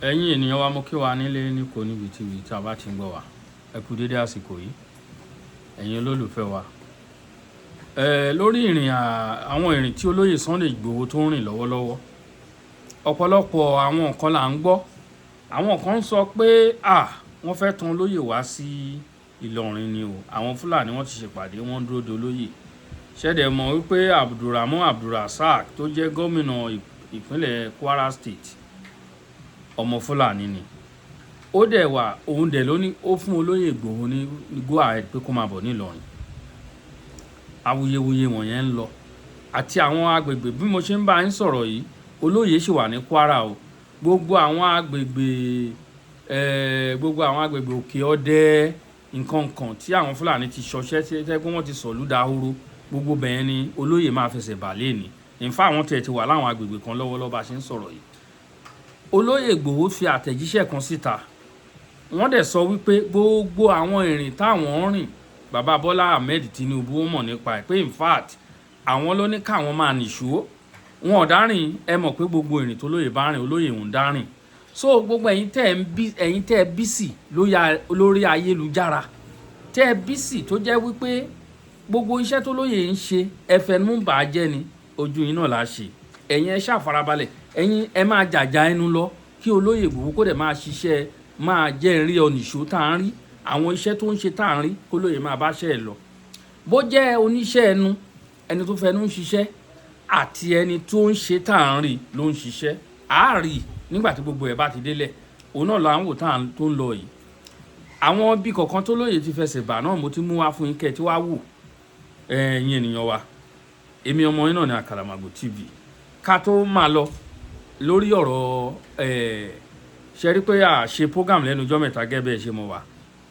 ẹ̀yin ènìyàn wa mo kí wa nílé ní kò níbi tí a bá ti ń gbọ́ wa ẹ kú dédé àsìkò yìí ẹ̀yin olólùfẹ́ wa lórí àwọn ìrìn tí olóyè Sunday Igboho tó ń rìn lọ́wọ́lọ́wọ́ ọ̀pọ̀lọpọ̀ àwọn nǹkan là ń gbọ́ àwọn kan ń sọ pé wọ́n fẹ́ tan olóyè wá sí Ìlọrin ni o àwọn Fúlàní wọ́n ti ṣèpàdé wọ́n dúró de olóyè ṣẹ̀dẹ̀ mọ̀ wípé Abdulrahman Abdulrasaq tó jẹ́ gómìnà ìpínlẹ̀ Kwara State ọmọ Fúlàní ni ó dẹ̀ wà òun dẹ̀ ló ní ó fún olóyè Ìgbòho ní go ahead pé kó máa bọ̀ ní Ìlọrin awuyewuye wọ̀nyẹn ń lọ àti àwọn agbègbè bí mo ṣe ń bá yín sọ̀rọ̀ yìí olóyè ṣì wà ní Kwara o gbogbo àwọn agbègbè òkè ọdẹ nǹkan kan tí àwọn Fúlàní ti ṣọṣẹ́ tí ẹgbẹ́ wọn ti sọ̀lú dahoro gbogbo bẹ̀yẹn ni olóyè máa fẹsẹ̀ bà lẹ́ni ìfá àwọn tẹ̀ ti wà láwọn agbègbè kan lọ́wọ́lọ́wọ́ bá ṣe ń sọ̀rọ̀ yìí olóyè Ìgbòho fi àtẹ̀jíṣẹ́ kan síta wọ́n dẹ̀ sọ wípé gbogbo àwọn ìrìn táwọn rìn bàbá Bọ́lá Ahmed Tinubu wọ́n mọ̀ nípa ẹ̀ pé in fact àwọn ló ní káwọn máa nìṣó wọn ò dárìn ẹ mọ̀ pé gbogbo ìrìn tó lóyè bá rìn olóyè ń dárìn so gbogbo ẹ̀yin tẹ́ ẹ bísì lórí ayélujára tẹ́ ẹ bísì tó jẹ́ wípé gbogbo iṣẹ́ tó lóyè ń ṣe ẹfẹnú bà á jẹ́ ni ojú yín náà la ṣe ẹ̀yin ẹ ṣàfarabalẹ̀ ẹ̀yin ẹ máa jàjà ẹnu lọ kí olóyè Ìgbòho kó dẹ̀ máa ṣiṣẹ́ máa jẹ́ rí ọ̀nìṣó tá à ń rí àwọn iṣẹ́ tó ń ṣe tá à ń rí kó lóyè máa bá ṣẹ́ ẹ lọ bó jẹ́ oníṣẹ́ ẹnu ẹni tó fẹnu ń ṣiṣẹ́ àti ẹni tó ń ṣe tá à ń rí ló ń ṣiṣẹ́ àárí nígbà tí gbogbo ẹ̀ bá ti délẹ̀ òun náà là ń wò tó ń lọ yìí àwọn bí kọ̀ọ̀kan tó lóyè ti fẹsẹ̀ bà náà mo ti mú wá fún yín kẹ́ tí wá wò ẹ̀yin ènìyàn wa èmi ọmọ yín náà ní Àkàlàmàgbò TV ká tó máa lọ lórí ọ̀rọ̀ ṣe rí pé ṣe program lẹ́nu ọjọ́ mẹ́ta gẹ́gẹ́ ṣe mọ̀ wá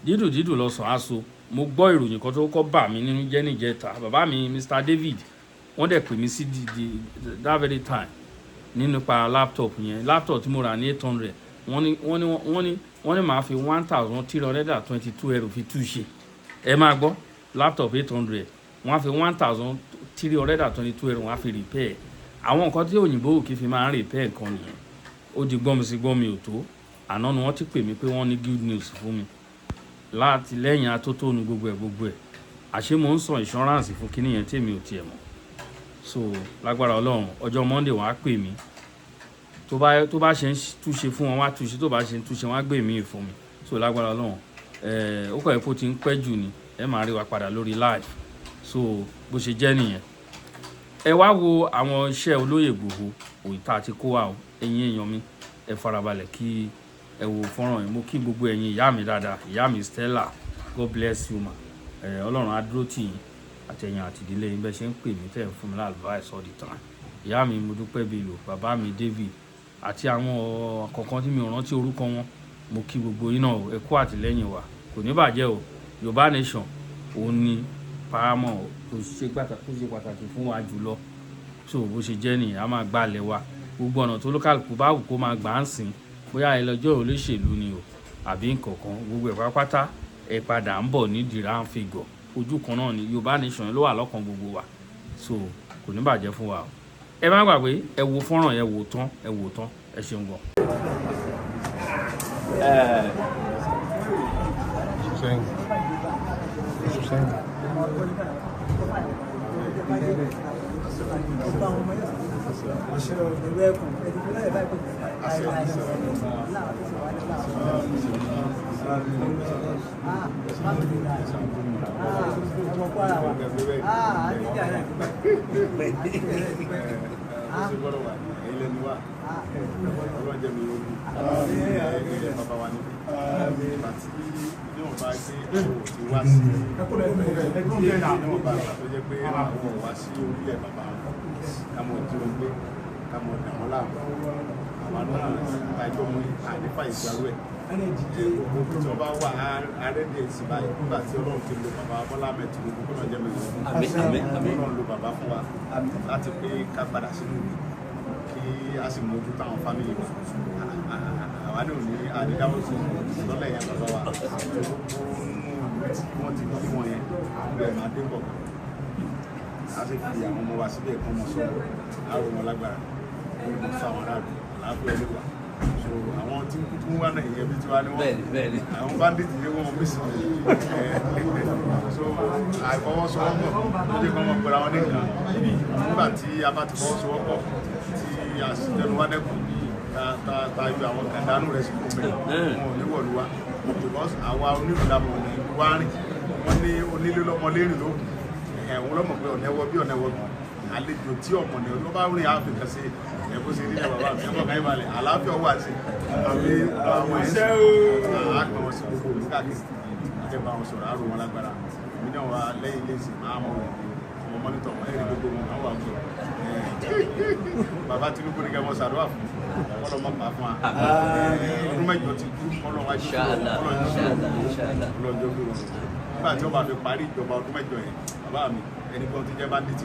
dídùn lọ́sàn-án aṣọ mo gbọ́ ìròyìn kan tó kọ́ bà mí nínú jẹ́ níjẹta bàbá mi Mr David wọ́n dẹ̀ pè mí sí that very time nípa laptop yẹn laptop tí mo rà ní 800 wọ́n ní màá fi 1322 euro fi túṣe ẹ máa gbọ́ laptop 800 wọ́n á fi 1322 euro wọ́n á fi repair àwọn nǹkan tí òyìnbó òkè fi máa ń repair nǹkan nìyẹn ó di gbọ́n mi sí gbọ́n mi ò tó àná ni wọ́n ti pè mí pé wọ́n ní good news fún mi láti lẹ́yìn atótónu gbogbo ẹ̀ àṣé mo ń sọ insurance fún kíní yẹn tèmi ò tiẹ̀ mọ̀ so lágbára Ọlọ́run ọjọ́ Monday wọ́n á pè mí tó bá ṣe ń túṣe fún wọn wá túṣe tó bá ṣe ń túṣe wọn á gbé mi fún mi so lágbára Ọlọ́run ó kọ̀ ẹ́ kó ti ń pẹ́ jù ni ẹ máa rí wa padà lórí live so bó ṣe jẹ́ nìyẹn ẹ wá wo àwọn iṣẹ́ olóyè Ìgbòho òyìnbá àti kó wa ẹ̀yin èèyàn mi ẹ farabalẹ̀ kí ẹ wo fọ́nrán yìí mo kí gbogbo ẹ̀yin ìyá mi dáadáa ìyá mi Stella God bless you ma Ọlọ́run á dúró tì yín àtẹ̀yìn àti ìdílé yín bẹ́ẹ̀ ṣe ń pè mí tẹ̀ ń fún mi advice all the time ìyá mi mo dúpẹ́ Bello bàbá mi David àti àwọn kọ̀ọ̀kan tí mi ò rántí orúkọ wọn mo kí gbogbo yín náà ẹ kú àtìlẹ́yìn wa kò ní bàjẹ́ o Yorùbá Nation òun ni paramount tó ṣe pàtàkì fún wa jùlọ so bó ṣe jẹ́ nìyẹn a máa gbàlẹ̀ wa gbogbo ọ̀nà tó lókàlùkù bá wù kó máa gbà ń sìn bóyá ẹ lọ́jọ́ olóṣèlú ni o àbí nǹkankan gbogbo ẹ̀ pátápátá ẹ padà ń bọ̀ ní dìrá ń fi gọ̀ ojú kan náà ni Yorùbá Nation ló wà lọ́kàn gbogbo wa so kò ní bàjẹ́ fún wa o ẹ má gbàgbé ẹ wo fọ́nrán ẹ wò tán ẹ ṣeun gan. tó bá wà àrẹ́dẹ̀ sí báyìí nígbà tí Ọlọ́run ti lo bàbá Bọ́lá Ahmed Tinubu kó náà jẹ́ mẹ́rin Ọlọ́run lo bàbá fún wa láti pé ká padà sínú ìlú kí a sì mójú táwọn fámìlì wa àwa ní òní àdídáwọ̀ sí lọ́lẹ̀ yẹn bàbá wa wọ́n ti bí wọn yẹn bẹ́ẹ̀ máa dé bọ̀ a sì fi àwọn ọmọ wa síbẹ̀ kọ́ mọ́ sọ́ọ̀ àrùn wọn lágbára ó lè mọ́ sọ àwọn aráàlú àlàáfíà lè wà. àwọn tí kúkú wà náà ìyẹn bí tí wà ní wọ́n àwọn bandit ní wọ́n bí sí so àìfọwọ́sowọ́pọ̀ ló jẹ́ kọ́ mọ̀ pẹ̀lú àwọn nìkan nígbà tí a bá ti fọwọ́sowọ́pọ̀ tí a sì tẹnu wá dẹ́kun ta yọ àwọn kàndánù rẹ̀ sí kòmẹ̀ wọn ò ní wọ̀lú wa because àwa onílùdàmọ̀ ní wá rìn wọ́n ní onílé lọ́mọ lérìn lókun ẹ̀wọ̀n lọ́mọ pé ọ̀nẹ́wọ́ bí ọ̀nẹ́wọ́ àlejò tí ọmọ ní ló bá rìn áfíríkà sí ẹ̀kọ́ sí nílẹ̀ bàbá mi ẹ̀kọ́ kan ìbàlẹ̀ àlàáfíà wà sí àbí àwọn ẹ̀sẹ̀ àgbọ̀n wọn sí gbogbo olùkàkiri àjẹbà wọn sọ̀rọ̀ àrùn wọn lágbára èmi náà wà lẹ́yìn ilé ìsìn máa mọ̀ ọmọ mọ́nítọ̀ wọn ẹ̀rí gbogbo wọn àwọn àgbọ̀ bàbá Tinubu ní kẹ́mọ́ sàdúrà fún ọlọ́mọ pa fún wa ọdún mẹ́jọ ti kú ọlọ́wájú ọlọ́jọ́ gbòòrò nígbà tí ó bá fi parí ìjọba ọdún mẹ́jọ yẹn bàbá mi ẹni kan ti jẹ́ bandit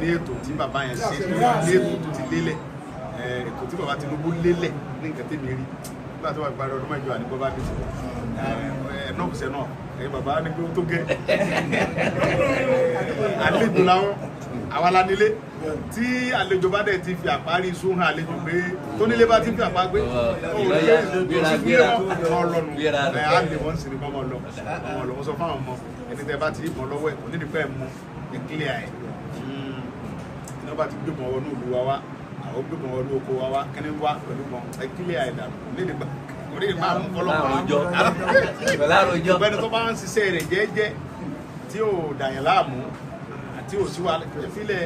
ní ètò tí bàbá yẹn ṣe ní ètò tó ti lélẹ̀ ètò tí bàbá Tinubu lélẹ̀ ní nǹkan tèmi rí nígbà tí wọ́n parí ọdún mẹ́jọ àníkọ́ bandit náà kùsẹ̀ náà ẹ̀yin bàbá ní pé ó tó gẹ́ àlejò làwọn àwa la nílé tí àlejò bá dẹ̀ ti fi àparí sún hàn àlejò pé tó nílé bá ti fi àpá gbé ọlọ́nu á lè wọ́n sì ní kọ́ mọ́ lọ wọ́n sọ fáwọn ọmọ ẹni tẹ́ bá ti rí ìbọn lọ́wọ́ ẹ̀ kò nídìí pẹ́ mú ìkílẹ̀ ẹ̀ iná bá ti gbé mọ́ wọnú ìlú wa wá àwọn gbé mọ́ wọnú oko wa wá kẹ́ni wá pẹ̀lú mọ́ ìkílẹ̀ ẹ̀ dànù nídìí máa mú ọlọ́pàá ọ̀gbẹ́ni tó bá ń ṣiṣẹ́ rẹ̀ jẹ́jẹ́ tí ò dàyàn láàmú tí ò sí wa fílẹ̀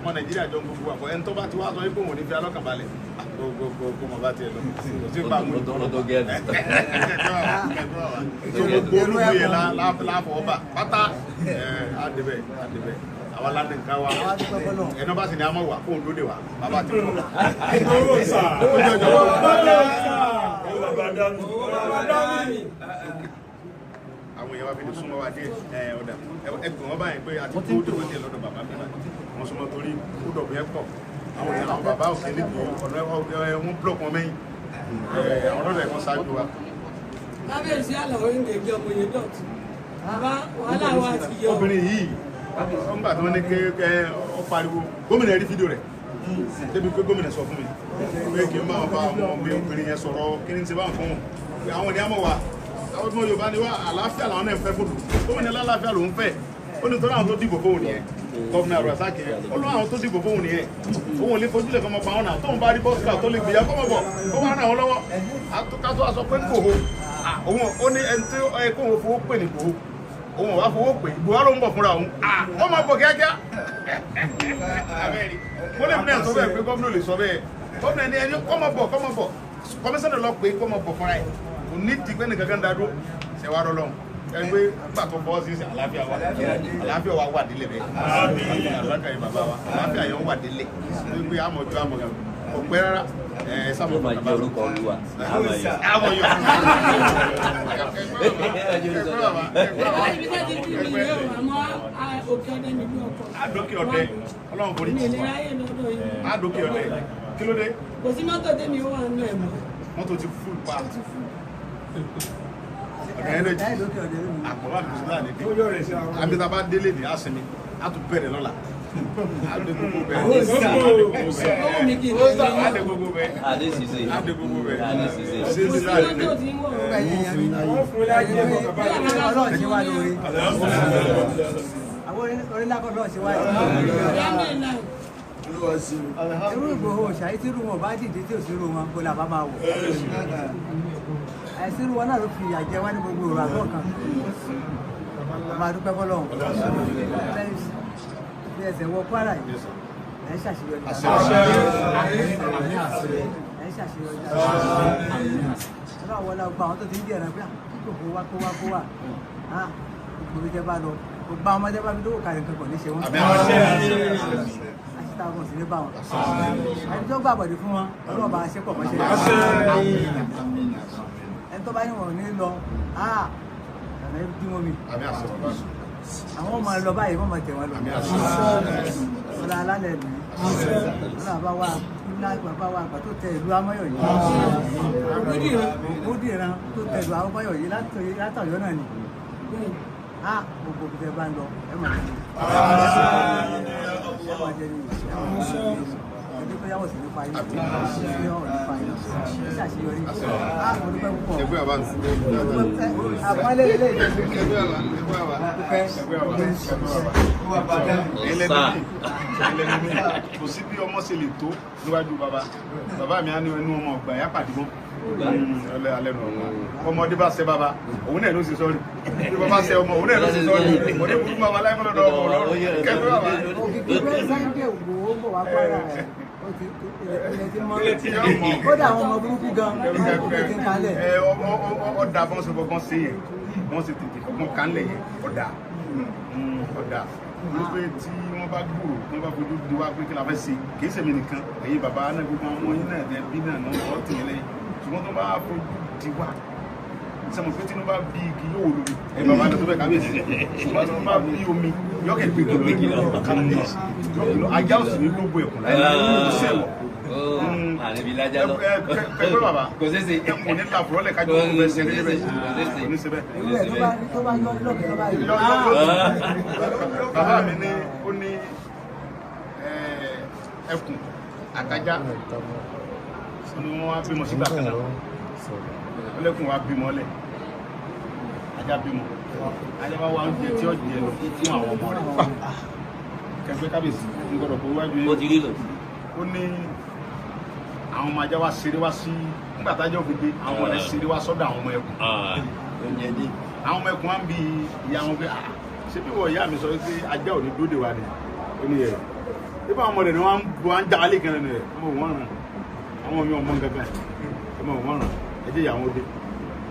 ọmọ Nàìjíríà jọ gbogbo àpọ̀ ẹni tó bá ti wá sọ wípé òun ní fi alọ́kànbalẹ̀ gbogbo mọ̀ bá tiẹ̀ lọ kò sí pa mú gbogbo olúwo yẹn láfọwọ́bà pátá àdébẹ̀ àwọn aládé nǹkan wa ẹni bá sì ní àmọ́ wà fóun lóde wa bàbá ti pọ̀ àwọn èèyàn wa fi lè súnmọ́ wa dé ọ̀dà ẹgbẹ̀rún wọn báyìí pé àti tó dé wọ́n dé lọ́dọ̀ bàbá mi báyìí wọ́n súnmọ́ torí kúdọ̀ bí ẹ pọ̀ àwọn èèyàn àwọn bàbá òkè níbi ọ̀nà wọn blọọkì wọn mẹ́yìn àwọn ọ̀dọ̀ ẹ̀kọ́ ṣáájú wa. kábíyèsí àlọ́ orílẹ̀ èdè ọmọ yẹn dọ̀tí bàbá wàhálà wa ti yọ. obìnrin yìí wọ́n gbà tí wọ́n ní ké ọ pariwo gómìnà rí fídíò rẹ̀ débi pé gómìnà sọ fún mi pé kí n bá wọn bá ọmọ mi obìnrin yẹn sọ̀rọ̀ kí ni ti bá ń fún wọn àwọn ènìyàn mọ̀ wá àwọn ọmọ Yorùbá ni wá àlàáfíà làwọn náà ń fẹ́ fòdù gómìnà lálàáfíà ló ń fẹ́ ó ní torí àwọn tó dìbò fóun nìyẹn gọ́vùnà Rasaki ó lọ àwọn tó dìbò fóun nìyẹn òun ò lè fojúlẹ̀ kọ́mọ pa wọn náà tóun bá rí bọ́sùkà tó lè gbìyà kọ́mọ bọ̀ ó wá ràn wọ́n lọ́wọ́ àtúkásọ aṣọ pé kòho òun ó ní ẹni tí ó yẹ kó òun fowó pè ní kòho òun ò wá fowó pè Buhari ló ń bọ̀ fúnra òun ó máa bọ̀ kíákíá mo lè fún ẹ̀ sọ bẹ́ẹ̀ pé gómìnà lè sọ bẹ́ẹ̀ gómìnà ni ẹni kọ́mọ bọ̀ kọmísánná lọ pé kọ́mọ bọ̀ fúnra ẹ̀ kò ní ti pé nìkan kan dádó ṣẹ̀wá rọlọ́run ẹgbẹ́ gbàtọ̀ bọ́ sí àlàáfíà wa wà délé bẹ́ẹ̀ àlàáfíà yìí bàbá wa àlàáfíà yẹn wà délé gbé àmọ̀jọ́ àmọ̀jọ́ kò pẹ́ rárá sábà máa jẹ́ orúkọ Olúwa àmọ̀yọ́. Adókè ọdẹ Ọlọ́run forí jì wá Adókè ọdẹ kí ló dé. kò sí mọ́tò tẹ́mi ó wà nínú ẹ̀ mọ́. mọ́tò ti fún pa ẹ̀rẹ́jì àpọ̀lá bìsílà ní bí àbíta bá délé ní àṣẹmi á tún bẹ̀rẹ̀ lọ́la adé gbogbo bẹ́ẹ̀ adé gbogbo bẹ́ẹ̀ adé gbogbo bẹ́ẹ̀ ṣé ní láàrin ní. àwọn orílẹ̀-èdè ṣe wáyé. irú Ìgbòho ṣàyí tí irú wọn bá dìde tí ò sí irú wọn kó là bá máa wò. àìsí irú wọn náà ló fi ìyà jẹ wá ní gbogbo òrò àgọ́ kan. ọmọ adúpẹ́ fọlọ́run. bí ẹsẹ̀ wọ Kwara yìí ẹ̀ ń ṣàṣeyọrí. ẹ̀ ń ṣàṣeyọrí. ọlọ́run wọlé ọgbà àwọn tó ti ń jẹ̀ràn pé kó wá. gbogbo ìjẹ́ bá lọ gbogbo àwọn ọmọdé bá fi lówó kárí nǹkan kò ní ṣe wọ́n. àṣìta wọn sì ní bá wọn. ẹni tó gbàgbọ́dé fún wọn ọlọ́run bá ṣe pọ̀ mọ́ ṣe. ẹni tó bá ní wọn ò ní lọ ọ̀nà bí wọ́n mi. àwọn ọmọ lọ báyìí wọ́n mọ̀ tẹ̀ wọ́n lọ. ọ̀la alálẹ̀ mi ọ̀la bàbá wa àgbà tó tẹ ìlú Amáyọ̀ yìí. ó dìran tó tẹ ìlú Amáyọ̀ yìí látọ̀yọ́ náà ni. gbogbo ìjẹ bá ń lọ ẹ máa jẹ ní ọlọ́run sì ní pa yín sí ọ̀rọ̀ nípa yín ṣàṣeyọrí mo dúpẹ́ púpọ̀ ẹgbẹ́ àbá àpọ́nlé lélẹ̀ kò sí bí ọmọ ṣe lè tó níwájú bàbá mi á ní ẹnu ọmọ ọgbà yá pàdé mọ́ alẹ́ nù ọmọdé bá ṣe bàbá òun náà ló ṣe sọ́ọ̀rì bí bàbá ṣe ọmọ òun náà ló ṣe sọ́ọ̀rì ọmọdé burúkú bàbá láìpẹ́ lọ́dọ̀ ọmọ ọlọ́run kẹfẹ́ bàbá. òkìkí pé Sunday Igboho bọ̀ wá pàrọ̀ rẹ̀ kódà àwọn ọmọ burúkú gan ti ń kalẹ̀. ọ̀dà bọ́n ṣe fọgbọ́n ṣe yẹn wọ́n ṣe tètè fọgbọ́n kánlẹ̀ yẹn ọ̀dà wípé tí wọ́n bá gbòòrò tí wọ́n bá fojú di wá pé kí la fẹ́ ṣe kì í ṣèmi nìkan ẹ̀yin bàbá náà gbogbo àwọn yín náà dẹ̀ bí náà náà ọ̀ tẹ̀lé lẹ́yìn ṣùgbọ́n tó bá fojú di wá sọmọ pé tí wọ́n bá bí igi yóò wò lórí ẹ̀ bàbá náà tó bẹ̀ kábíyèsí ṣùgbọ́n tí wọ́n bá bí omi yọ́kẹ̀ gbégi lọ ajá òsì ní gbogbo ẹ̀kún láyé ṣẹ̀wọ̀ pẹ̀lú bàbá ẹ̀kún ní làbúrọ̀ lẹ̀ kájọ ọkùnrin bẹ́ẹ̀ ṣẹlẹ̀ bẹ́ẹ̀ ní ṣẹbẹ̀. tó bá yọ lọ́kẹ́ tó bá yọ. Bàbá mi ní ó ní ẹkùn àtajá ni wọ́n wá bímọ sígbà kan náà ọlẹ́kùn wa bímọ lẹ̀ ajá bímọ ajá bá wá oúnjẹ tí ó jẹ lọ fún àwọn ọmọ rẹ̀ kẹgbẹ́ kábíyèsí ń gbọ́dọ̀ kó wájú yẹn ó ní àwọn ọmọ ajá wa ṣeré wá sí nígbà tájọ́ fi dé àwọn ọmọ rẹ̀ ṣeré wá sọ́dọ̀ àwọn ọmọ ẹkùn àwọn ọmọ ẹkùn wa ń bi ìyá wọn pé ṣé bí wọ́n ìyá mi sọ pé ajá ò ní dóde wa ni ó ní ẹ̀ nípa àwọn ọmọdé ni wọ́n ń já alẹ́ kan rẹ̀ ọmọ wọn ràn àwọn mi ọmọ gángan ọmọ wọn ràn ẹjẹ ìyá wọn dé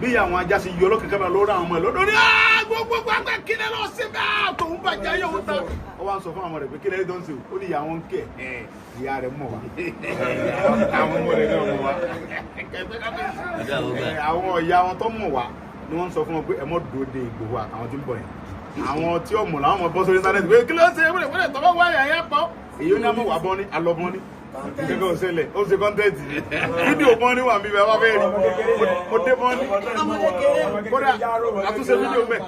bí àwọn ajá sì yọ ọlọ́kàn kábàá lọ́wọ́ àwọn ọmọ ẹ̀ lọ́dọ̀ ní gbogbo àgbà kílẹ̀ lọ sí bẹ́ẹ̀ tó ń bàjẹ́ ayé òun tán ó wá ń sọ fún àwọn rẹ̀ pé kílẹ̀ tó ń sè ó ní ìyá wọn kẹ̀ ìyá rẹ̀ mọ̀ wá àwọn ọmọdé náà mọ̀ wá àwọn ìyá wọn tó mọ̀ wá ni wọ́n sọ fún wọn pé ẹ mọ́ dòde Ìgbòho àtàwọn tí ń bọ̀ yẹn àwọn tí ọmọ làwọn ọmọ bọ́ sórí íńtánẹ́ẹ̀tì pé kí ló ṣe wọlé tọ́wọ́ wáyà yẹn pọ̀ èyí ó ní àmọ́ wà bọ́ ní alọ́bọ́n ní gẹ́gẹ́ ó ṣẹlẹ̀ ó ṣe kọ́ńtẹ́ẹ̀tì fídíò bọ́n ní wà mí bẹ́ẹ̀ wá bẹ́ẹ̀ rí mo dé bọ́n ní kódà àtúnṣe fídíò mẹ́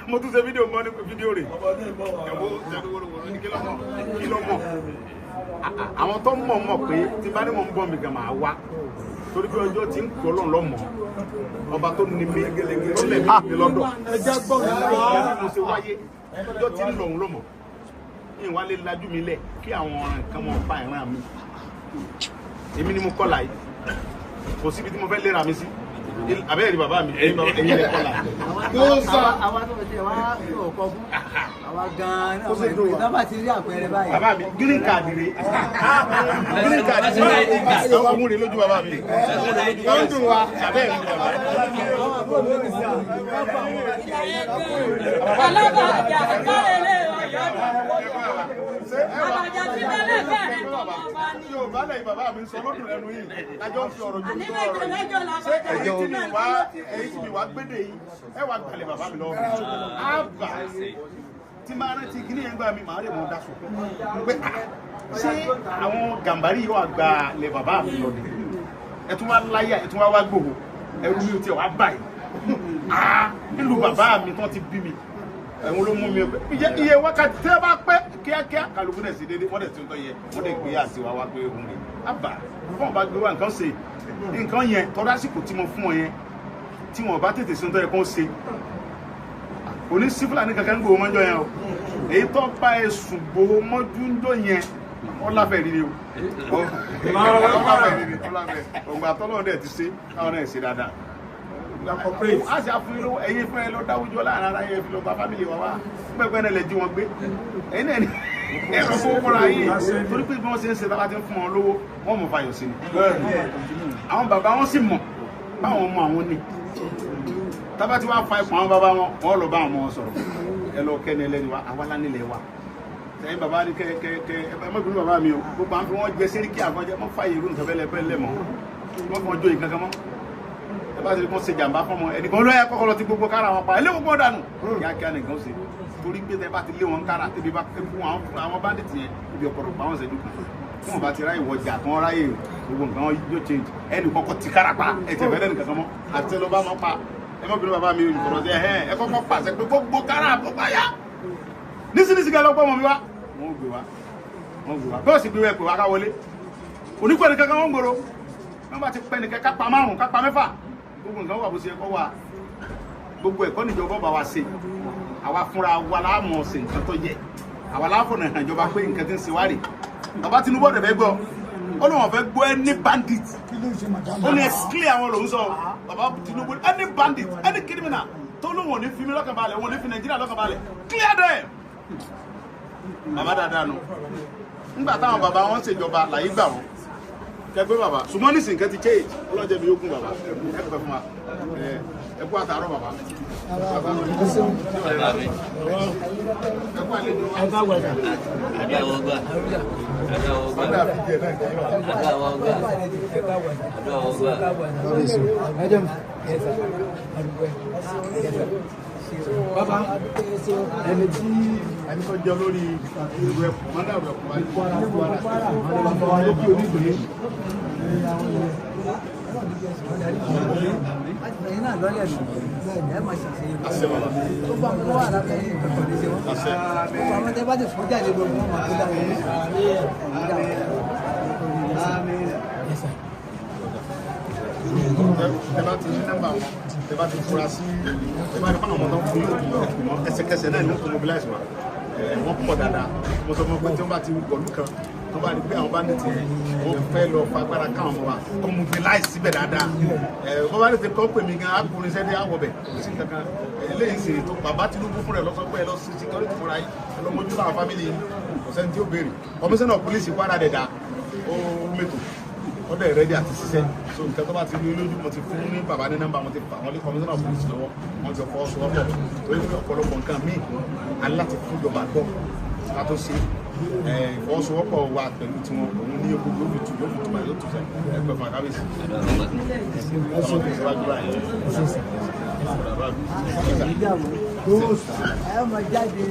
mo tún ṣe fídíò bọ́n ní fídíò rẹ̀ ẹ̀wọ́ kí ló mọ̀ àwọn tó mọ̀ pé tí bá ní mọ̀ ń bọ̀ mi gan máa wá torí pé ọjọ́ tí ń kọ́ lọ́n lọ́mọ́ ọba tó ní mi tó lẹ̀ mí lọ́dọ̀ mo ṣe wáyé ọjọ́ tí ń lọ òun lọ́mọ́ ní ìwálé lajú mi lẹ̀ kí àwọn ọ̀ràn kan mọ̀ pa ìran mi èmi ni mo kọ́ láyé kò síbi tí mo fẹ́ lera mi sí abẹ́rẹ́ ni bàbá mi ẹ̀yin lè kọ́ láyé. àwa tó ṣe wá ọkọ fún àwa gan-an náà wọ́n ìgbà bá ti rí àpẹẹrẹ báyìí. bàbá mi green card rè green card rè àwọn ọmọ rè lójú bàbá mi wọ́n ń dùn wa abẹ́rẹ́ ni bàbá mi. alábàájà kárẹ̀lẹ̀ ọ̀yọ́ àbàjá tí bẹ́lẹ̀ bẹ̀rẹ̀ tó mọ́ bá ní. yóò bá lẹ́yìn bàbá mi sọ lódùn lẹ́nu yìí lájọ́ ń fi ọ̀rọ̀ jókòó àní mẹ́jọ lẹ́jọ́ ṣé làbàjá èyí tí mi wá gbédè yìí ẹ wá gbalẹ̀ bàbá mi lọ́wọ́ á bà tí máa rántí gíní yẹn gbà mí màá lè mọ dáṣọ pé ṣé àwọn gàmbárì yóò gba lẹ bàbá mi lọ ni ẹ tún wá láyà ẹ tún wá Gbòho ẹrú mi ò tiẹ̀ wá báyìí nílùú bàbá mi tán ti bí mi ẹ̀wọ̀n ló mú mi iye wákàtí tí ẹ bá pẹ́ kíákíá kálukú dẹ̀ sí déédéé wọ́n dẹ̀ tí ó tọ́ yẹ wọ́n dẹ̀ gbé àti wá pé òun rè ábà fún ọba gbé wá nǹkan ṣe nǹkan yẹn tọ́lá àsìkò tí mo fún ọ yẹn tí wọn bá tètè sí tó yẹ kó ṣe òní sí Fúlàní kankan ń Gbòho mọ́jọ́ yẹn o èyí tó bá ẹ sùn Gbòho mọ́jú ń jọ yẹn wọ́n láfẹ̀ẹ́ rí ni o ọgbà tọ́lọ́ dẹ̀ ti ṣe káwọn náà ṣe dáadáa a ṣe àfúnni lówó ẹ̀yin fún ẹ ló dáwùjọ láàrin ara yẹn fi lọ bá fámìlì wa wá pẹ́pẹ́ náà lè jí wọn gbé ẹ̀yin náà ni ẹ̀rọ fowó kọ́ra yìí torí pé bí wọ́n ṣe ń ṣe tábà ti ń fún wọn lówó wọ́n mọ̀ fàyọ̀ sí ni àwọn bàbá wọn sì mọ̀ báwọn ọmọ àwọn ni tábà tí wàá fa ipò àwọn bàbá wọn wọ́n lọ bá àwọn ọmọ sọ̀rọ̀ ẹ lọ kẹ́ni ẹlẹ́ni wa àwa lánìlẹ̀ wa sẹ́yìn bàbá ní kẹ́kẹ́kẹ́ ẹ má bínú bàbá mi o gbogbo àwọn fi wọ́n jẹ sẹ́ríkì àfọ́jẹ́ mọ́ fàyè irú nǹkan bẹ́ẹ̀ mọ́ wọ́n fi wọ́n jó ìkankan mọ́ ẹ bá ti rí kó ṣe jàǹbá fún ọmọ ẹnìkan ló yẹ kọ́kọ́ lọ ti gbogbo kára wọn pa ẹ lé gbogbo dànù kíákíá nìkan ṣe torí pé tẹ bá ti lé wọn kára tẹbi bá fún àwọn bandit yẹn ibi ọ̀pọ̀lọpọ̀ àwọn ṣẹ́jú kan tí wọn bá ti ráyè wọjà tí wọn ráyè gbogbo nǹkan yóò change ẹnì kọ́kọ́ ti kára pa ẹ tẹ fẹ́ lẹ́nu kankan mọ́ àti ẹ lọ bá wọn pa ẹ má bínú bàbá mi ìfọ̀rọ̀ sí ẹ kọ́kọ́ pàṣẹ pé gbogbo kára àbọ̀pá yá nísìnyìí kẹ́ lọ́gbọ́n mọ̀ mi wá wọ́n gbé wa bí ó sì gbé wẹ́ pé wá ká wọlé onípẹ̀lú kankan wọ́n gbòòrò wọ́n bá ti pẹ́ nìkan kápá 5 kápá 6 gbogbo nǹkan wà bó ṣe kọ́ wà gbogbo ẹ̀kọ́ níjọba bá wa ṣe àwa fúnra wa láàmọ̀ ṣe nǹkan tó yẹ àwa láàfọ̀nà ìjọba pé nǹkan ti ń ṣe wárì bàbá Tinubu ọ̀dẹ̀ fẹ́ gbọ́ ó lóun fẹ́ gbọ́ ẹni bandit ó ní clear àwọn lòún sọ bàbá Tinubu ẹni bandit ẹni criminal tó lóun ò ní fi mí lọ́kàn balẹ̀ wọn ò ní fi Nàìjíríà lọ́kàn balẹ̀ clear them bàbá dáadáa nù nígbà táwọn bàbá wọn ṣèjọba láyé gbà wọn kẹgbẹ́ bàbá ṣùgbọ́n ní sìnkẹ́ ti change ọlọ́jẹ́ mi yóò gún bàbá ẹ pẹ́ fún wa ẹ kú àtàárọ̀ bàbá. Bàbá ẹni tí ẹni tó jẹ lórí ìlú ẹkùn mọ́dà rẹ̀ kùn wáyé bàbá wa lókè onígbè ẹ̀yin náà lọ́lẹ̀ nù ẹ̀ máa ṣàṣeyọrí tó bá ń wà lábẹ́ yìí ìjọba ní ṣe wọ́n tó bá wọn tẹ́ bá ti fún jáde gbogbo wọn máa tó dáwọn ní ẹ bá ti ní nọ́mbà wọn ẹ bá ti fura sí ẹ bá ti fún àwọn ọmọ tó ń fún yóò ẹsẹ̀kẹsẹ̀ náà ní wọ́n tó mobilize wa wọ́n pọ̀ dáadáa mo sọ fún pé tí wọ́n bá ti pọ̀lú kan tó bá rí pé àwọn bá ní ti wọ́n fẹ́ lọ fagbára káwọn ọmọ wa kó mobilize síbẹ̀ dáadáa wọ́n bá ní ti kọ́ pè mí gan akùnrin sẹ́dí àwọ̀bẹ̀ kò sí kankan eléyìí sì tó bàbá Tinubu fúnra ẹ̀ lọ sọ pé ẹ lọ sí security fúnra yìí ẹ lọ mójú láwọn family yìí kò sẹ́ni tí ó béèrè komisanna police Kwara dẹ̀dá ó mẹ́tò wọ́n dẹ̀ rẹ́dí àti ṣiṣẹ́ so nǹkan tó bá ti ní lójú mo ti fún ní bàbá ní nọ́mbà mo ti fà wọ́n lé komisanna police lọ́wọ́ wọ́n ti fọ́ sọ́wọ́ pọ̀ torí pé ọ̀pọ̀lọpọ̀ nǹkan míì aláti fún ìjọba gbọ́ ká tó ṣe ìfọwọ́sowọ́pọ̀ wa pẹ̀lú tiwọn òun ní gbogbo yóò fi tù bá yóò tù sẹ́ ẹgbẹ́ fún akábíyèsí. ìyàwó ẹ máa jáde.